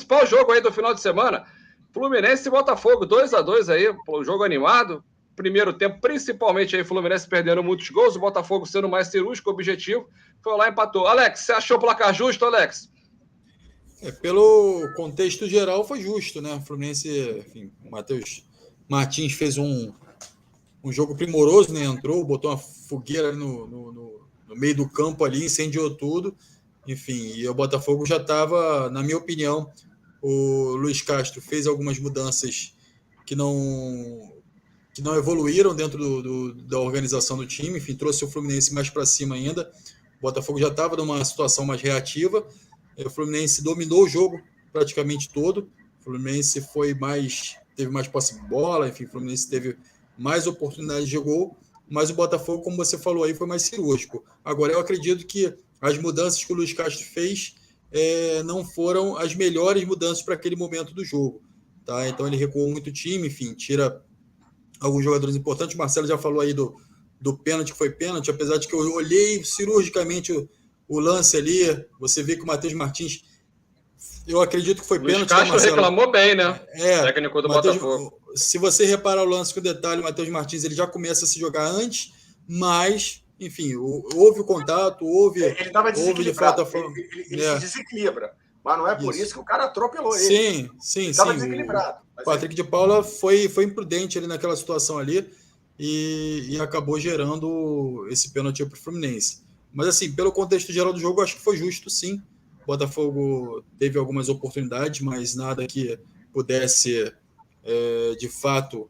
principal jogo aí do final de semana, Fluminense e Botafogo, 2-2 aí, um jogo animado. Primeiro tempo, principalmente aí, Fluminense perdendo muitos gols, o Botafogo sendo mais cirúrgico, objetivo, foi lá e empatou. Alex, você achou o placar justo, Alex? Pelo contexto geral, foi justo, né? O Fluminense, enfim, o Matheus Martins fez um jogo primoroso, né? Entrou, botou uma fogueira no meio do campo ali, incendiou tudo. Enfim, e o Botafogo já estava, na minha opinião, o Luiz Castro fez algumas mudanças que não evoluíram dentro da organização do time. Enfim, trouxe o Fluminense mais para cima ainda. O Botafogo já estava numa situação mais reativa. O Fluminense dominou o jogo praticamente todo. O Fluminense teve mais posse de bola, enfim, o Fluminense teve mais oportunidades de gol, mas o Botafogo, como você falou aí, foi mais cirúrgico. Agora, eu acredito que as mudanças que o Luiz Castro fez não foram as melhores mudanças para aquele momento do jogo. Tá? Então, ele recuou muito o time, enfim, tira alguns jogadores importantes. O Marcelo já falou aí do pênalti, que foi pênalti, apesar de que eu olhei cirurgicamente o lance ali, você vê que o Matheus Martins, eu acredito que foi pênalti. O Castro reclamou bem, né? Técnico do Botafogo. Se você reparar o lance com detalhe, o Matheus Martins ele já começa a se jogar antes, mas, enfim, houve o contato, houve... Ele estava desequilibrado, ele se desequilibra, mas não é por isso que o cara atropelou ele. Sim. Ele estava desequilibrado. O Patrick de Paula foi imprudente ali naquela situação ali e acabou gerando esse pênalti para o Fluminense. Mas, assim, pelo contexto geral do jogo, acho que foi justo, sim. O Botafogo teve algumas oportunidades, mas nada que pudesse, de fato,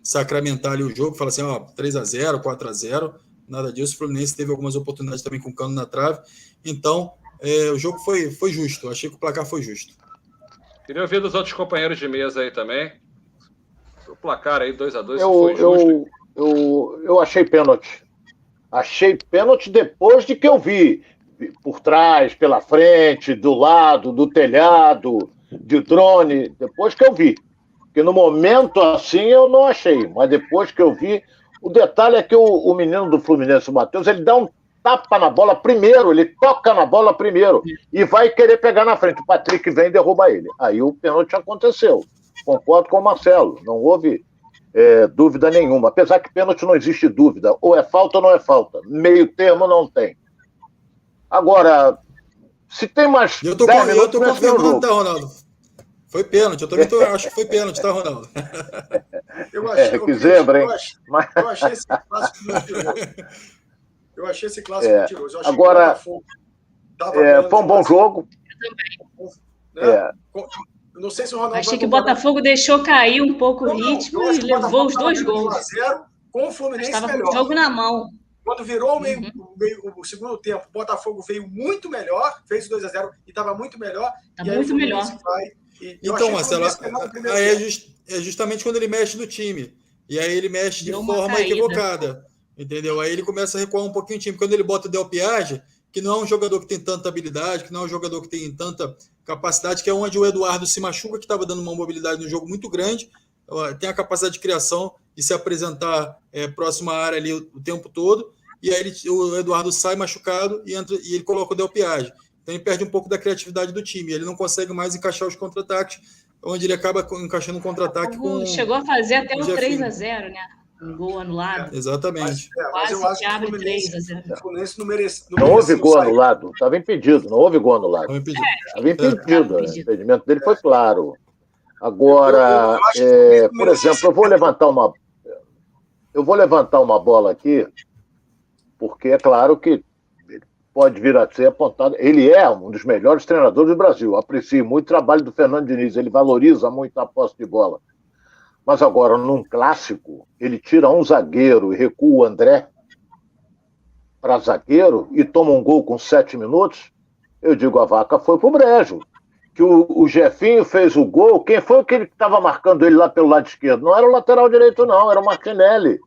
sacramentar ali o jogo. Fala assim, 3-0, 4-0, nada disso. O Fluminense teve algumas oportunidades também com o cano na trave. Então, o jogo foi justo. Achei que o placar foi justo. Queria ouvir dos outros companheiros de mesa aí também. O placar aí, 2-2, foi justo. Eu achei pênalti. Achei pênalti depois de que eu vi por trás, pela frente, do lado, do telhado, de drone, depois que eu vi. Porque no momento assim eu não achei, mas depois que eu vi, o detalhe é que o menino do Fluminense, o Matheus, ele dá um tapa na bola primeiro, ele toca na bola primeiro e vai querer pegar na frente. O Patrick vem e derruba ele. Aí o pênalti aconteceu. Concordo com o Marcelo, não houve dúvida nenhuma. Apesar que pênalti não existe dúvida. Ou é falta ou não é falta. Meio termo não tem. Agora, se tem mais... Eu tô confirmando, tá, Ronaldo? Foi pênalti. Eu também acho que foi pênalti, tá, Ronaldo? Eu achei, que zebra, hein? Eu achei esse clássico mentiroso. Eu achei esse clássico mentiroso. Agora, foi um bom jogo. Eu não sei se o Ronaldo... Achei que o Botafogo deixou cair um pouco o ritmo e levou os 2 gols. 1-0 com o Fluminense estava melhor. Com o jogo na mão. Quando virou o segundo tempo, o Botafogo veio muito melhor, fez 2-0 e estava muito melhor. Está muito melhor. Então, Marcelo, é justamente quando ele mexe no time. E aí ele mexe de forma equivocada. Entendeu? Aí ele começa a recuar um pouquinho o time. Quando ele bota o Del Piage, que não é um jogador que tem tanta habilidade, que não é um jogador que tem tanta capacidade, que é onde o Eduardo se machuca, que estava dando uma mobilidade no jogo muito grande, tem a capacidade de criação e se apresentar próximo à área ali o tempo todo, e aí o Eduardo sai machucado e ele coloca o Del Piage. Então ele perde um pouco da criatividade do time, ele não consegue mais encaixar os contra-ataques, onde ele acaba encaixando um contra-ataque com... Chegou a fazer até o 3-0, né? Um gol anulado. Exatamente. Mas eu acho que o Fluminense não merece. Não houve gol anulado, estava impedido, não houve gol anulado. Estava impedido, o impedimento dele foi claro. Agora, por exemplo, eu vou levantar uma bola aqui, porque é claro que ele pode vir a ser apontado. Ele é um dos melhores treinadores do Brasil. Eu aprecio muito o trabalho do Fernando Diniz, ele valoriza muito a posse de bola. Mas agora, num clássico, ele tira um zagueiro e recua o André para zagueiro e toma um gol com 7 minutos, eu digo, a vaca foi pro brejo. Que o Jefinho fez o gol, quem foi que estava marcando ele lá pelo lado esquerdo? Não era o lateral direito, não, era o Martinelli,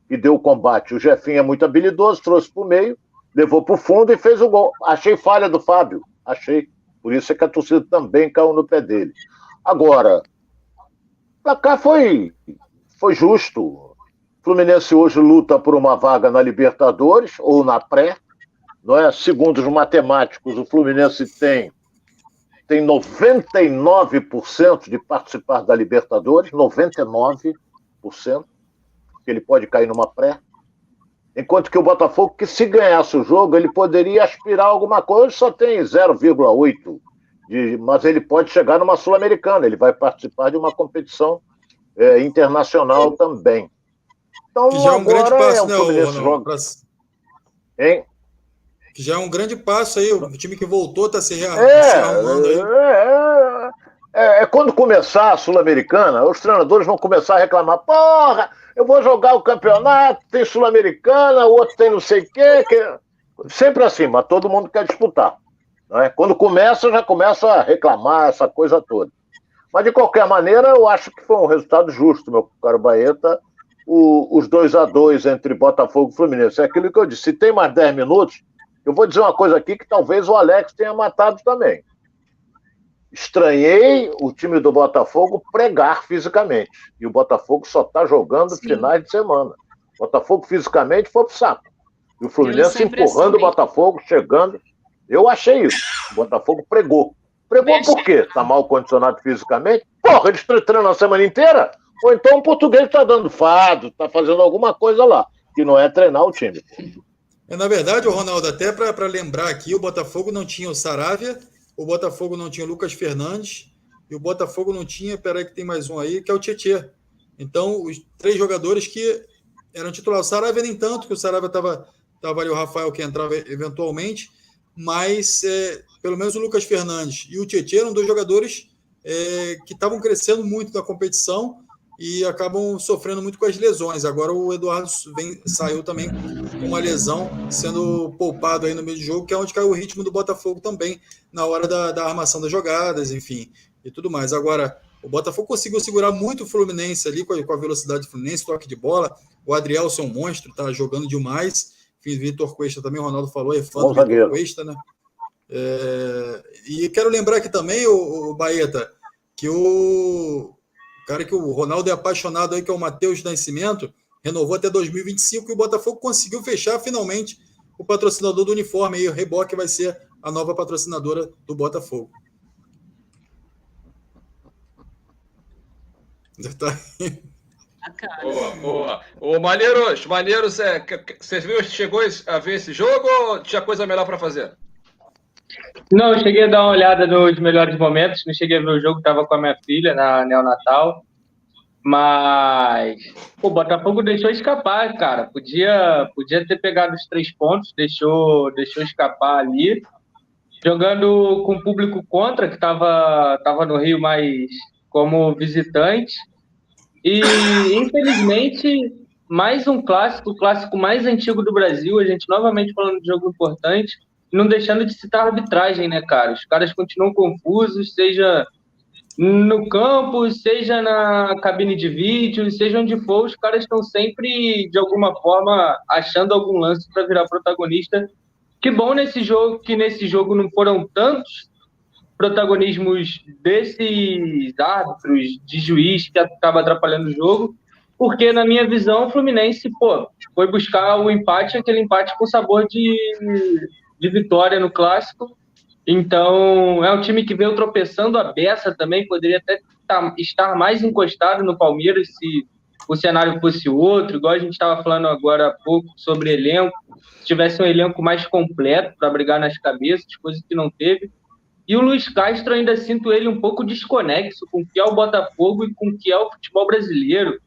que deu o combate. O Jefinho é muito habilidoso, trouxe para o meio, levou para o fundo e fez o gol. Achei falha do Fábio, achei. Por isso é que a torcida também caiu no pé dele. Agora... o placar foi justo. O Fluminense hoje luta por uma vaga na Libertadores ou na pré. Não é? Segundo os matemáticos, o Fluminense tem tem 99% de participar da Libertadores, 99%, que ele pode cair numa pré. Enquanto que o Botafogo, que se ganhasse o jogo, ele poderia aspirar a alguma coisa, só tem 0,8%. Mas ele pode chegar numa Sul-Americana, ele vai participar de uma competição internacional também. Então, que já é um grande passo, né, Hein? Que já é um grande passo aí, o time que voltou está se arrumando aí. Quando começar a Sul-Americana, os treinadores vão começar a reclamar, porra, eu vou jogar o campeonato, tem Sul-Americana, o outro tem não sei o quê. Sempre assim, mas todo mundo quer disputar. Né? Quando começa, já começa a reclamar, essa coisa toda. Mas, de qualquer maneira, eu acho que foi um resultado justo, meu caro Baeta, os 2-2 entre Botafogo e Fluminense. É aquilo que eu disse, se tem mais 10 minutos, eu vou dizer uma coisa aqui que talvez o Alex tenha matado também. Estranhei o time do Botafogo pregar fisicamente. E o Botafogo só está jogando finais de semana. O Botafogo fisicamente foi pro saco. E o Fluminense empurrando o Botafogo, chegando. Eu achei isso. O Botafogo pregou. Pregou por quê? Está mal condicionado fisicamente? Porra, eles treinam a semana inteira? Ou então o português está dando fado, está fazendo alguma coisa lá, que não é treinar o time. Na verdade, o Ronaldo, até para lembrar aqui, o Botafogo não tinha o Saravia, o Botafogo não tinha o Lucas Fernandes, e o Botafogo não tinha, peraí que tem mais um aí, que é o Tietê. Então, os 3 jogadores que eram titulares. O Saravia nem tanto, que o Saravia estava ali o Rafael que entrava eventualmente, mas pelo menos o Lucas Fernandes e o Tietê eram 2 jogadores que estavam crescendo muito na competição e acabam sofrendo muito com as lesões. Agora o Eduardo saiu também com uma lesão, sendo poupado aí no meio do jogo, que é onde caiu o ritmo do Botafogo também, na hora da armação das jogadas, enfim, e tudo mais. Agora, o Botafogo conseguiu segurar muito o Fluminense ali, com a velocidade do Fluminense, toque de bola. O Adrielson é um monstro, tá jogando demais. Vitor Cuesta também, o Ronaldo falou, é fã do Vitor Cuesta, né? E quero lembrar aqui também, o Baeta, que o cara que o Ronaldo é apaixonado aí, que é o Matheus Nascimento, renovou até 2025 e o Botafogo conseguiu fechar finalmente o patrocinador do uniforme. E o Reebok vai ser a nova patrocinadora do Botafogo. Tá. Boa. Ô, Maneiros, você chegou a ver esse jogo ou tinha coisa melhor para fazer? Não, eu cheguei a dar uma olhada nos melhores momentos, não cheguei a ver o jogo, estava com a minha filha na neonatal, mas o Botafogo deixou escapar, cara, podia ter pegado os 3 pontos, deixou escapar ali, jogando com o público contra, que estava no Rio mais como visitante, e infelizmente mais um clássico, o clássico mais antigo do Brasil, a gente novamente falando de jogo importante, não deixando de citar a arbitragem, né, cara? Os caras continuam confusos, seja no campo, seja na cabine de vídeo, seja onde for, os caras estão sempre, de alguma forma, achando algum lance para virar protagonista. Que bom que nesse jogo não foram tantos protagonismos desses árbitros, de juiz, que acaba atrapalhando o jogo, porque, na minha visão, o Fluminense, foi buscar o empate, aquele empate com sabor de vitória no Clássico. Então, é um time que veio tropeçando a beça também, poderia até estar mais encostado no Palmeiras se o cenário fosse outro, igual a gente estava falando agora há pouco sobre elenco, se tivesse um elenco mais completo para brigar nas cabeças, coisa que não teve. E o Luiz Castro, ainda sinto ele um pouco desconexo com o que é o Botafogo e com o que é o futebol brasileiro.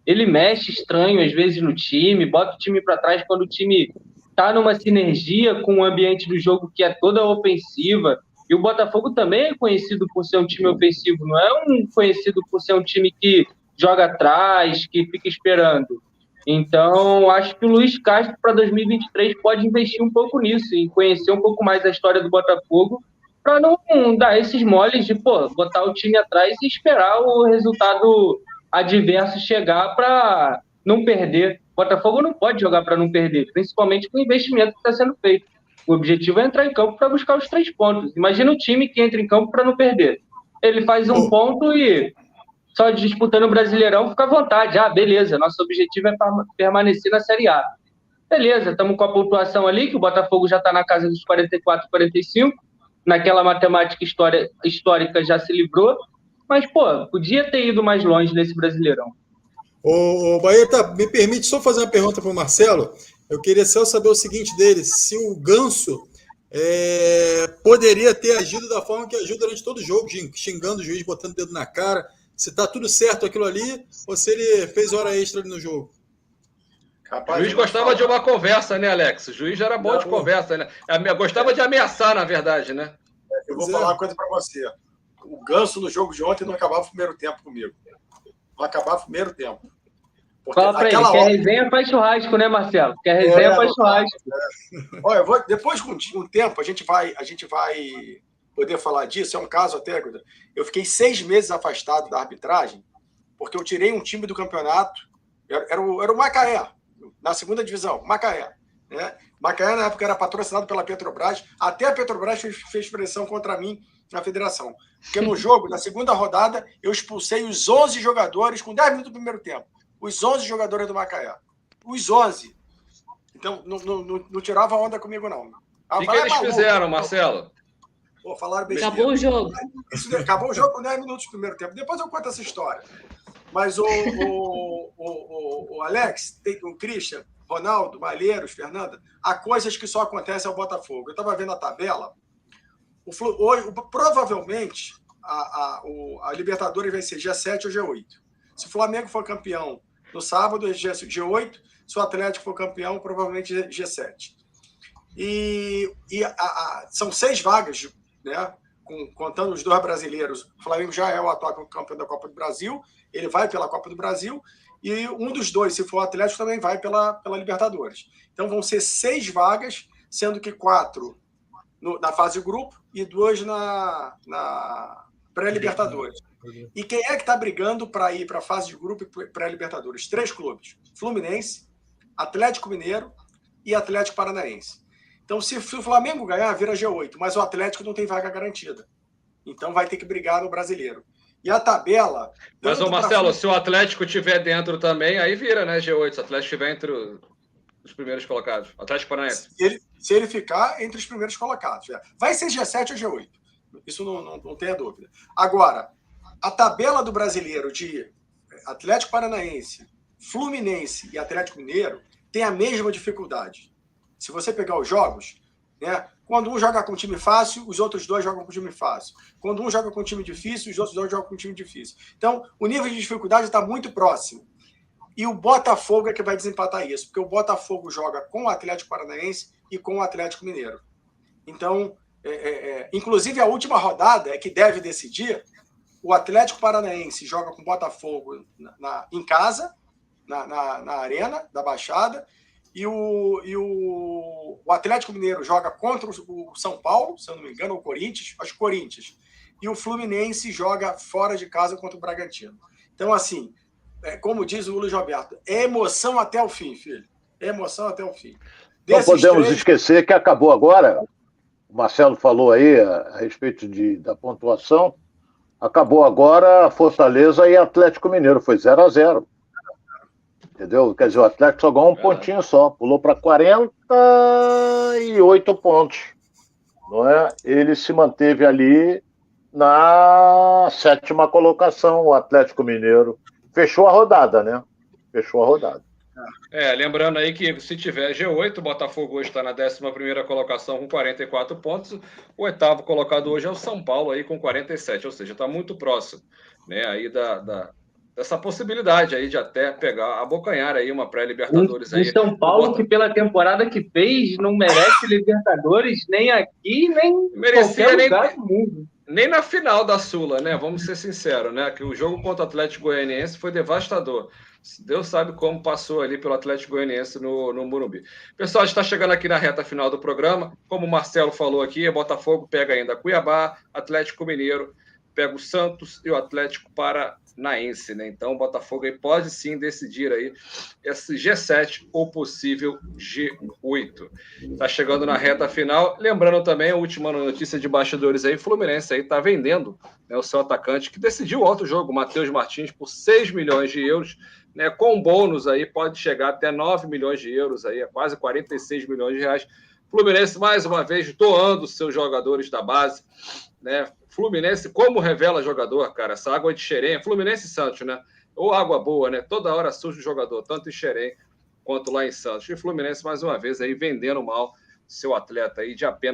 Ele mexe estranho às vezes no time, bota o time para trás quando o time está numa sinergia com o ambiente do jogo que é toda ofensiva. E o Botafogo também é conhecido por ser um time ofensivo, não é conhecido por ser um time que joga atrás, que fica esperando. Então, acho que o Luiz Castro, para 2023, pode investir um pouco nisso, em conhecer um pouco mais a história do Botafogo, para não dar esses moles de botar o time atrás e esperar o resultado adverso chegar para não perder. O Botafogo não pode jogar para não perder, principalmente com o investimento que está sendo feito. O objetivo é entrar em campo para buscar os 3 pontos. Imagina o time que entra em campo para não perder. Ele faz um ponto e só disputando o Brasileirão fica à vontade. Beleza, nosso objetivo é permanecer na Série A. Beleza, estamos com a pontuação ali, que o Botafogo já está na casa dos 44, 45. naquela matemática histórica já se livrou, mas, pô, podia ter ido mais longe nesse Brasileirão. O Baeta, me permite só fazer uma pergunta para o Marcelo. Eu queria só saber o seguinte dele, se o Ganso poderia ter agido da forma que agiu durante todo o jogo, xingando o juiz, botando o dedo na cara, se está tudo certo aquilo ali, ou se ele fez hora extra ali no jogo. O juiz gostava de uma conversa, né, Alex? O juiz era bom de conversa, né? Gostava de ameaçar, na verdade, né? Eu vou falar uma coisa para você. O Ganso no jogo de ontem não acabava o primeiro tempo comigo. Não acabava o primeiro tempo. Porque fala pra ele, que a resenha faz churrasco, né, Marcelo? Que a resenha faz churrasco. Olha, depois de um tempo, a gente vai poder falar disso. É um caso até, eu fiquei 6 meses afastado da arbitragem, porque eu tirei um time do campeonato, era o Macaé, na segunda divisão, Macaé. Né? Macaé, na época, era patrocinado pela Petrobras, até a Petrobras fez pressão contra mim na federação. Porque no jogo, na segunda rodada, eu expulsei os 11 jogadores com 10 minutos do primeiro tempo. Os 11 jogadores do Macaé. Os 11. Então, não tirava onda comigo, não. O que eles fizeram, Marcelo? Pô, falaram besteira. Acabou o jogo. Acabou o jogo com 10 minutos do primeiro tempo. Depois eu conto essa história. Mas o Alex, o Christian, Ronaldo, Malheiros, Fernanda, há coisas que só acontecem ao Botafogo. Eu estava vendo a tabela. Provavelmente, a Libertadores vai ser G7 ou G8. Se o Flamengo for campeão no sábado, é G8. Se o Atlético for campeão, provavelmente G7. São 6 vagas, né? Contando os 2 brasileiros. O Flamengo já é o atual campeão da Copa do Brasil. Ele vai pela Copa do Brasil. E um dos 2, se for o Atlético, também vai pela Libertadores. Então vão ser 6 vagas, sendo que 4 na fase de grupo e 2 na pré-Libertadores. E quem é que está brigando para ir para a fase de grupo e pré-Libertadores? 3 clubes: Fluminense, Atlético Mineiro e Atlético Paranaense. Então, se o Flamengo ganhar, vira G8, mas o Atlético não tem vaga garantida. Então, vai ter que brigar no Brasileiro. E a tabela... Mas, Marcelo, se o Atlético estiver dentro também, aí vira, né, G8. Se o Atlético estiver entre os primeiros colocados. Atlético Paranaense. Se ele ficar entre os primeiros colocados. Vai ser G7 ou G8. Isso não tenha dúvida. Agora, a tabela do Brasileiro de Atlético Paranaense, Fluminense e Atlético Mineiro tem a mesma dificuldade. Se você pegar os jogos, né, quando um joga com time fácil, os outros 2 jogam com time fácil. Quando um joga com time difícil, os outros 2 jogam com time difícil. Então, o nível de dificuldade está muito próximo. E o Botafogo é que vai desempatar isso, porque o Botafogo joga com o Atlético Paranaense e com o Atlético Mineiro. Então, inclusive a última rodada é que deve decidir. O Atlético Paranaense joga com o Botafogo em casa, na Arena da Baixada, e o Atlético Mineiro joga contra o São Paulo, se eu não me engano, ou o Corinthians, acho que Corinthians. E o Fluminense joga fora de casa contra o Bragantino. Então, assim, como diz o Luiz Roberto, é emoção até o fim, filho. É emoção até o fim. Não podemos esquecer que acabou agora, o Marcelo falou aí a respeito da pontuação, acabou agora Fortaleza e Atlético Mineiro, foi 0-0. Entendeu? Quer dizer, o Atlético só ganhou um pontinho só, pulou para 48 pontos. Não é? Ele se manteve ali na 7ª colocação, o Atlético Mineiro. Fechou a rodada, né? Fechou a rodada. Lembrando aí que se tiver G8, o Botafogo hoje está na 11ª colocação com 44 pontos. O 8º colocado hoje é o São Paulo aí com 47, ou seja, está muito próximo, né, aí dessa possibilidade aí de até pegar, abocanhar aí uma pré-Libertadores aí. O São Paulo, que pela temporada que fez, não merece Libertadores nem aqui, nem merecia qualquer lugar do mundo. Nem na final da Sula, né? Vamos ser sinceros, né? Que o jogo contra o Atlético Goianiense foi devastador. Deus sabe como passou ali pelo Atlético Goianiense no Morumbi. Pessoal, a gente está chegando aqui na reta final do programa. Como o Marcelo falou aqui, o Botafogo pega ainda Cuiabá, Atlético Mineiro, pega o Santos e o Atlético Paranaense, né? Então o Botafogo aí pode sim decidir aí esse G7 ou possível G8. Tá chegando na reta final. Lembrando também a última notícia de bastidores aí, Fluminense aí tá vendendo, né, o seu atacante que decidiu o outro jogo, Matheus Martins, por 6 milhões de euros, né, com bônus aí pode chegar até 9 milhões de euros aí, quase 46 milhões de reais. Fluminense, mais uma vez, doando seus jogadores da base, né? Fluminense, como revela jogador, cara, essa água de Xerém, Fluminense e Santos, né? Ou água boa, né? Toda hora surge o jogador, tanto em Xerém quanto lá em Santos. E Fluminense, mais uma vez, aí vendendo mal seu atleta aí de apenas